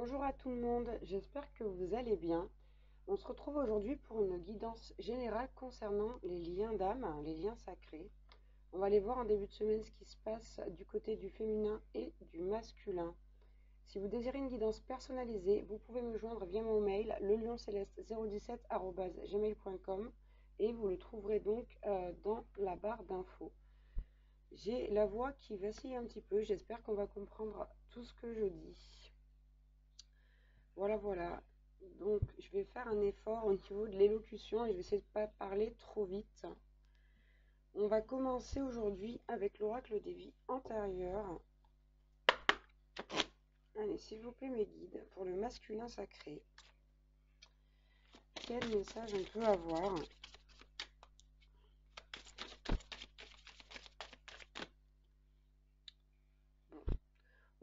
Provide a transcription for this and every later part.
Bonjour à tout le monde, j'espère que vous allez bien. On se retrouve aujourd'hui pour une guidance générale concernant les liens d'âme, les liens sacrés. On va aller voir en début de semaine ce qui se passe du côté du féminin et du masculin. Si vous désirez une guidance personnalisée, vous pouvez me joindre via mon mail lelioncéleste017@gmail.com et vous le trouverez donc dans la barre d'infos. J'ai la voix qui vacille un petit peu, j'espère qu'on va comprendre tout ce que je dis. Voilà. Donc, je vais faire un effort au niveau de l'élocution et je vais essayer de ne pas parler trop vite. On va commencer aujourd'hui avec l'oracle des vies antérieures. Allez, s'il vous plaît, mes guides, pour le masculin sacré. Quel message on peut avoir ?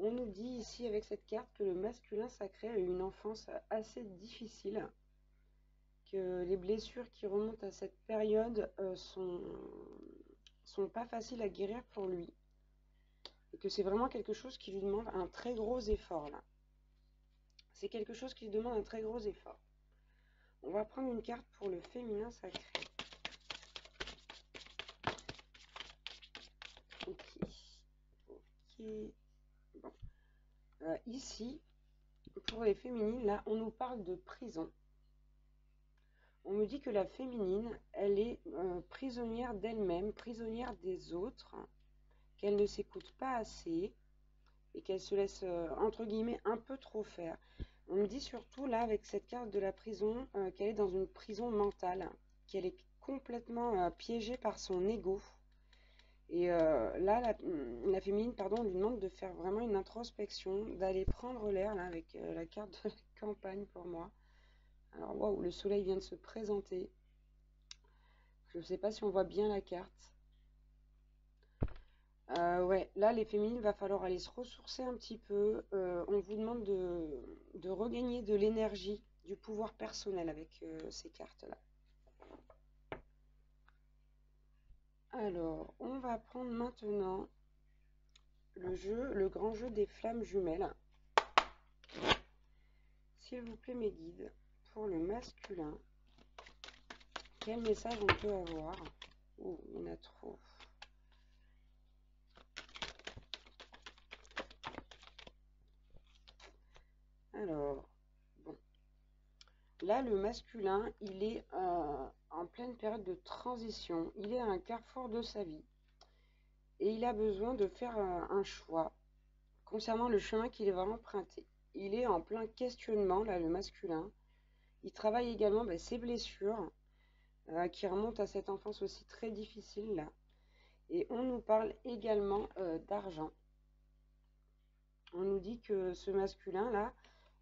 On nous dit ici avec cette carte que le masculin sacré a eu une enfance assez difficile, que les blessures qui remontent à cette période sont pas faciles à guérir pour lui. Et que c'est vraiment quelque chose qui lui demande un très gros effort là. C'est quelque chose qui lui demande un très gros effort. On va prendre une carte pour le féminin sacré. Ok. Bon. Ici, pour les féminines, là, on nous parle de prison. On me dit que la féminine, elle est prisonnière d'elle-même, prisonnière des autres, qu'elle ne s'écoute pas assez et qu'elle se laisse, entre guillemets, un peu trop faire. On me dit surtout, là, avec cette carte de la prison, qu'elle est dans une prison mentale, qu'elle est complètement piégée par son ego. Et là, la féminine, pardon, lui demande de faire vraiment une introspection, d'aller prendre l'air, là, avec la carte de la campagne pour moi. Alors, waouh, le soleil vient de se présenter. Je ne sais pas si on voit bien la carte. Ouais, là, les féminines, il va falloir aller se ressourcer un petit peu. On vous demande de regagner de l'énergie, du pouvoir personnel avec ces cartes-là. Alors, on va prendre maintenant le grand jeu des flammes jumelles. S'il vous plaît, mes guides, pour le masculin, quel message on peut avoir? Oh, il y en a trop. Alors, bon. Là, le masculin, il est en pleine période de transition. Il est à un carrefour de sa vie. Et il a besoin de faire un choix concernant le chemin qu'il va emprunter. Il est en plein questionnement, là, le masculin. Il travaille également ses blessures qui remontent à cette enfance aussi très difficile, là. Et on nous parle également d'argent. On nous dit que ce masculin-là,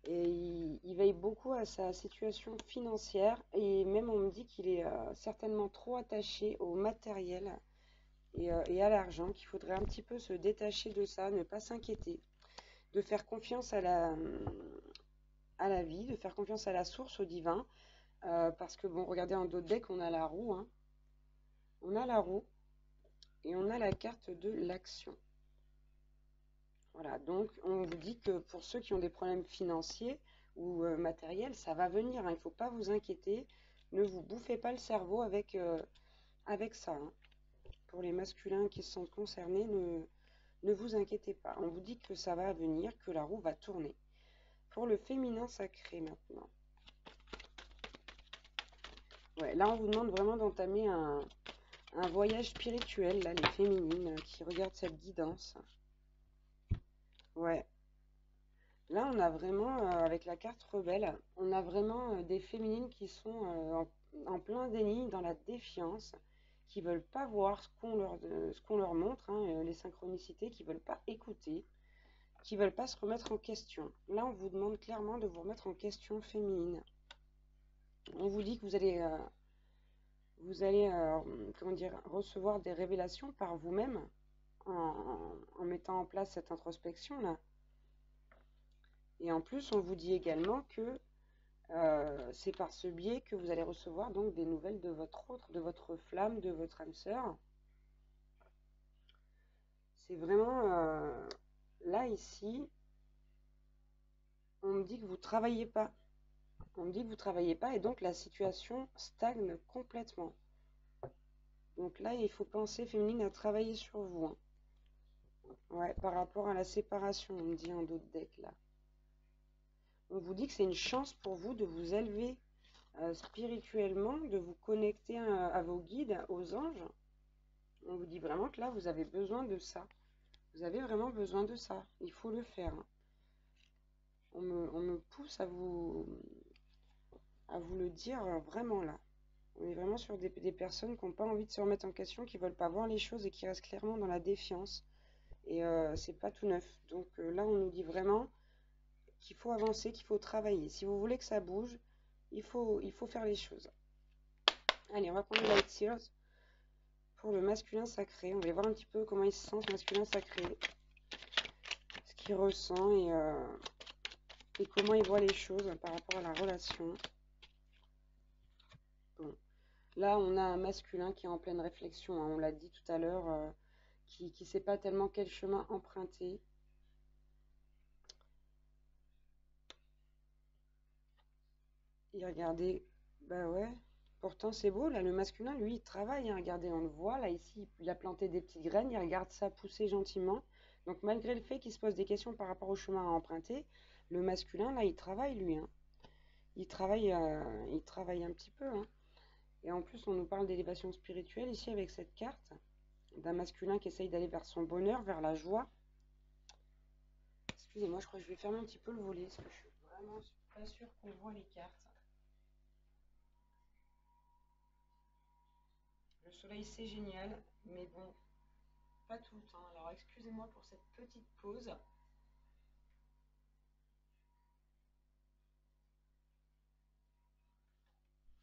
il veille beaucoup à sa situation financière et même on me dit qu'il est certainement trop attaché au matériel et à l'argent, qu'il faudrait un petit peu se détacher de ça, ne pas s'inquiéter, de faire confiance à la vie, de faire confiance à la source, au divin, parce que bon, regardez en dos de deck, on a la roue, hein. On a la roue et on a la carte de l'action. Voilà, donc on vous dit que pour ceux qui ont des problèmes financiers ou matériels, ça va venir, hein, il ne faut pas vous inquiéter, ne vous bouffez pas le cerveau avec ça, hein. Pour les masculins qui se sentent concernés, ne vous inquiétez pas, on vous dit que ça va venir, que la roue va tourner. Pour le féminin sacré maintenant. Ouais, là on vous demande vraiment d'entamer un voyage spirituel, là, les féminines qui regardent cette guidance. Ouais. Là, on a vraiment, avec la carte rebelle, on a vraiment des féminines qui sont en plein déni, dans la défiance, qui veulent pas voir ce qu'on leur montre, hein, les synchronicités, qui veulent pas écouter, qui veulent pas se remettre en question. Là, on vous demande clairement de vous remettre en question féminine. On vous dit que vous allez comment dire, recevoir des révélations par vous-même en mettant en place cette introspection-là. Et en plus, on vous dit également que c'est par ce biais que vous allez recevoir donc des nouvelles de votre autre, de votre flamme, de votre âme sœur. C'est vraiment là, ici, On me dit que vous travaillez pas. On me dit que vous travaillez pas et donc la situation stagne complètement. Donc là, il faut penser, féminine, à travailler sur vous, hein. Ouais, par rapport à la séparation, on me dit un d'autres decks là. On vous dit que c'est une chance pour vous de vous élever spirituellement, de vous connecter à vos guides, aux anges. On vous dit vraiment que là, vous avez besoin de ça. Vous avez vraiment besoin de ça. Il faut le faire, hein. On me pousse à vous le dire vraiment là. On est vraiment sur des personnes qui n'ont pas envie de se remettre en question, qui veulent pas voir les choses et qui restent clairement dans la défiance. Et c'est pas tout neuf. Donc là, on nous dit vraiment qu'il faut avancer, qu'il faut travailler. Si vous voulez que ça bouge, il faut faire les choses. Allez, on va prendre le Light Seals pour le masculin sacré. On va voir un petit peu comment il se sent, ce masculin sacré. Ce qu'il ressent et comment il voit les choses par rapport à la relation. Bon. Là, on a un masculin qui est en pleine réflexion, hein. On l'a dit tout à l'heure, qui ne sait pas tellement quel chemin emprunter. Et regardez, bah ouais, pourtant c'est beau, là, le masculin, lui, il travaille, hein. Regardez, on le voit, là, ici, il a planté des petites graines, il regarde ça pousser gentiment. Donc, malgré le fait qu'il se pose des questions par rapport au chemin à emprunter, le masculin, là, il travaille, lui, hein. Il travaille un petit peu, hein. Et en plus, on nous parle d'élévation spirituelle ici avec cette carte, d'un masculin qui essaye d'aller vers son bonheur, vers la joie. Excusez-moi, je crois que je vais fermer un petit peu le volet, parce que je suis vraiment pas sûre qu'on voit les cartes. Le soleil, c'est génial, mais bon, pas tout le temps. Alors, excusez-moi pour cette petite pause.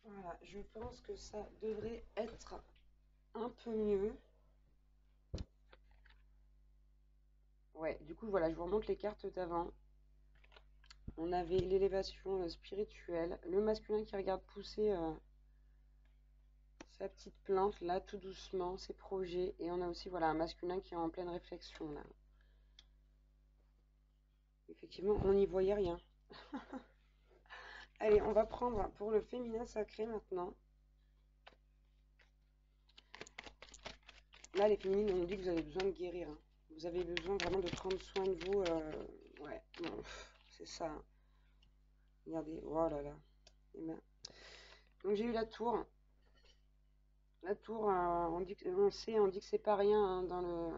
Voilà, je pense que ça devrait être un peu mieux. Ouais, du coup, voilà, je vous remonte les cartes d'avant. On avait l'élévation spirituelle, le masculin qui regarde pousser sa petite plante, là, tout doucement, ses projets. Et on a aussi, voilà, un masculin qui est en pleine réflexion, là. Effectivement, on n'y voyait rien. Allez, on va prendre pour le féminin sacré maintenant. Là, les féminines, on nous dit que vous avez besoin de guérir, hein. Vous avez besoin vraiment de prendre soin de vous. Ouais, non, c'est ça, hein. Regardez, oh là là. Ben, donc j'ai eu la tour. La tour, on dit, on dit que c'est pas rien, hein, dans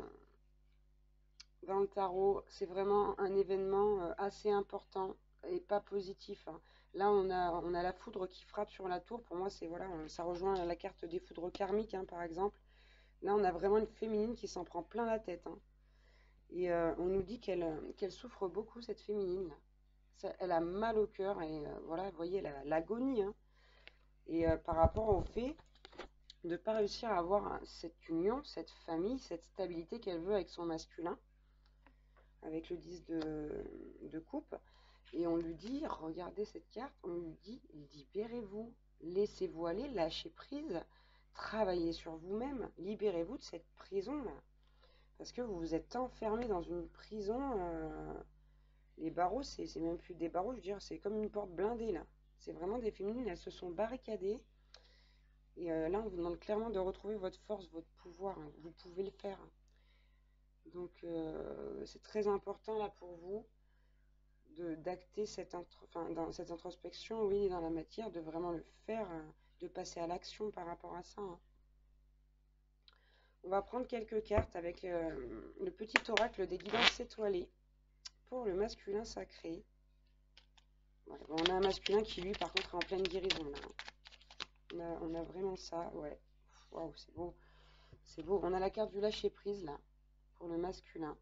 le tarot. C'est vraiment un événement assez important et pas positif, hein. Là, on a la foudre qui frappe sur la tour. Pour moi, c'est voilà, ça rejoint la carte des foudres karmiques, hein, par exemple. Là, on a vraiment une féminine qui s'en prend plein la tête, hein. Et on nous dit qu'elle souffre beaucoup, cette féminine. Elle a mal au cœur et voilà, vous voyez l'agonie, hein. Et par rapport au fait de ne pas réussir à avoir cette union, cette famille, cette stabilité qu'elle veut avec son masculin, avec le 10 de coupe. Et on lui dit, regardez cette carte, on lui dit, libérez-vous, laissez-vous aller, lâchez prise, travaillez sur vous-même, libérez-vous de cette prison-là. Parce que vous vous êtes enfermé dans une prison. Les barreaux, c'est même plus des barreaux, je veux dire, c'est comme une porte blindée là. C'est vraiment des féminines, elles se sont barricadées. Et là, on vous demande clairement de retrouver votre force, votre pouvoir, hein. Vous pouvez le faire. Donc, c'est très important là pour vous d'acter cette introspection, oui, dans la matière, de vraiment le faire, de passer à l'action par rapport à ça, hein. On va prendre quelques cartes avec le petit oracle des guidances étoilées pour le masculin sacré. Ouais, bon, on a un masculin qui, lui, par contre, est en pleine guérison, là. On a vraiment ça, ouais. Waouh, c'est beau. C'est beau. On a la carte du lâcher-prise, là, pour le masculin.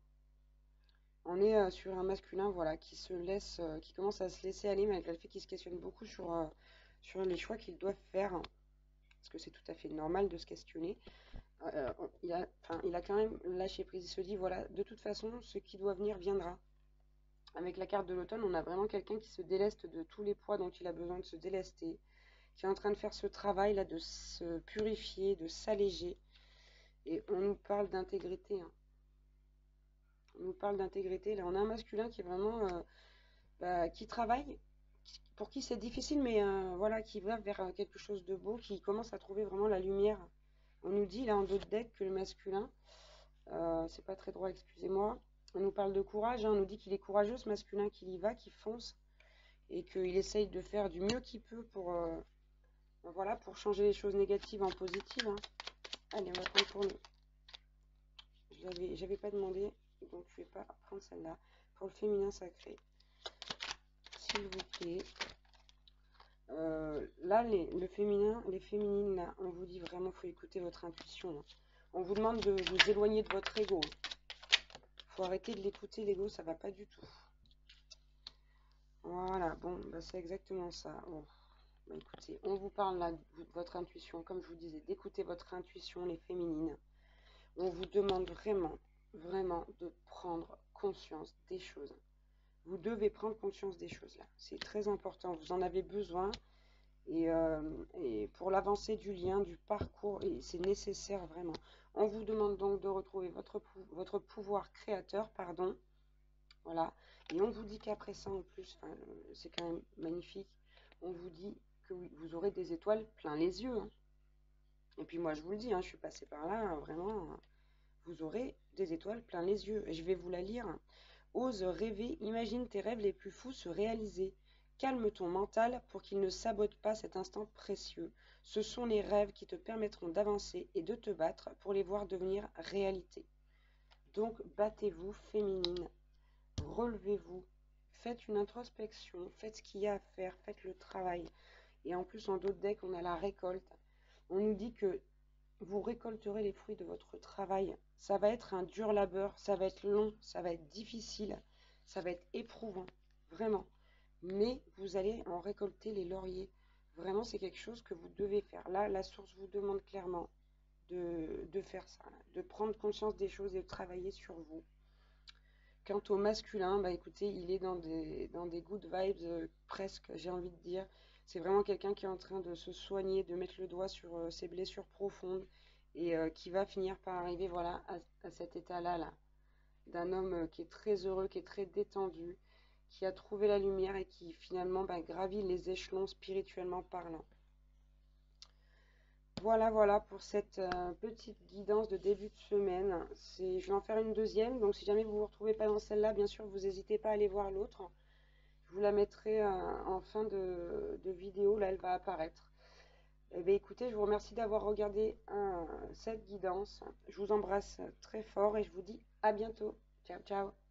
On est sur un masculin, voilà, qui se laisse, qui commence à se laisser aller, malgré le fait qu'il se questionne beaucoup sur les choix qu'il doit faire. Parce que c'est tout à fait normal de se questionner. Il a quand même lâché prise. Il se dit, voilà, de toute façon, ce qui doit venir viendra. Avec la carte de l'automne, on a vraiment quelqu'un qui se déleste de tous les poids dont il a besoin de se délester, qui est en train de faire ce travail là, de se purifier, de s'alléger. Et on nous parle d'intégrité, hein. On nous parle d'intégrité. Là, on a un masculin qui est vraiment qui travaille, pour qui c'est difficile, mais voilà, qui va vers quelque chose de beau, qui commence à trouver vraiment la lumière. On nous dit là en dos de deck que le masculin, c'est pas très droit, excusez-moi, on nous parle de courage, hein, on nous dit qu'il est courageux ce masculin, qu'il y va, qu'il fonce, et qu'il essaye de faire du mieux qu'il peut pour, voilà, pour changer les choses négatives en positives, hein. Allez, on va prendre pour nous. J'avais pas demandé, donc je vais pas prendre celle-là. Pour le féminin sacré, s'il vous plaît. Là, le féminin, les féminines, là, on vous dit vraiment, faut écouter votre intuition, là. On vous demande de vous éloigner de votre ego. Faut arrêter de l'écouter, l'ego, ça va pas du tout. Voilà, bon, bah, c'est exactement ça. Bon, bah, écoutez, on vous parle là de votre intuition, comme je vous disais, d'écouter votre intuition, les féminines. On vous demande vraiment, vraiment de prendre conscience des choses. Vous devez prendre conscience des choses là. C'est très important, vous en avez besoin. Et pour l'avancée du lien, du parcours, et c'est nécessaire vraiment. On vous demande donc de retrouver votre pouvoir créateur, pardon. Voilà. Et on vous dit qu'après ça, en plus, c'est quand même magnifique, on vous dit que oui, vous aurez des étoiles plein les yeux, hein. Et puis moi, je vous le dis, hein, je suis passée par là, hein, vraiment, vous aurez des étoiles plein les yeux. Et je vais vous la lire. Ose rêver, imagine tes rêves les plus fous se réaliser. Calme ton mental pour qu'il ne sabote pas cet instant précieux. Ce sont les rêves qui te permettront d'avancer et de te battre pour les voir devenir réalité. Donc battez-vous, féminine, relevez-vous, faites une introspection, faites ce qu'il y a à faire, faites le travail. Et en plus, en d'autres decks, on a la récolte. On nous dit que vous récolterez les fruits de votre travail. Ça va être un dur labeur, ça va être long, ça va être difficile, ça va être éprouvant, vraiment. Mais vous allez en récolter les lauriers. Vraiment, c'est quelque chose que vous devez faire. Là, la source vous demande clairement de faire ça, de prendre conscience des choses et de travailler sur vous. Quant au masculin, bah écoutez, il est dans des good vibes, presque, j'ai envie de dire. C'est vraiment quelqu'un qui est en train de se soigner, de mettre le doigt sur ses blessures profondes et qui va finir par arriver, voilà, à cet état-là, là, d'un homme qui est très heureux, qui est très détendu, qui a trouvé la lumière et qui finalement bah, gravit les échelons spirituellement parlant. Voilà, voilà pour cette petite guidance de début de semaine. Je vais en faire une deuxième, donc si jamais vous ne vous retrouvez pas dans celle-là, bien sûr, vous n'hésitez pas à aller voir l'autre. Je vous la mettrai en fin de vidéo, là elle va apparaître. Eh bien écoutez, je vous remercie d'avoir regardé cette guidance. Je vous embrasse très fort et je vous dis à bientôt. Ciao, ciao.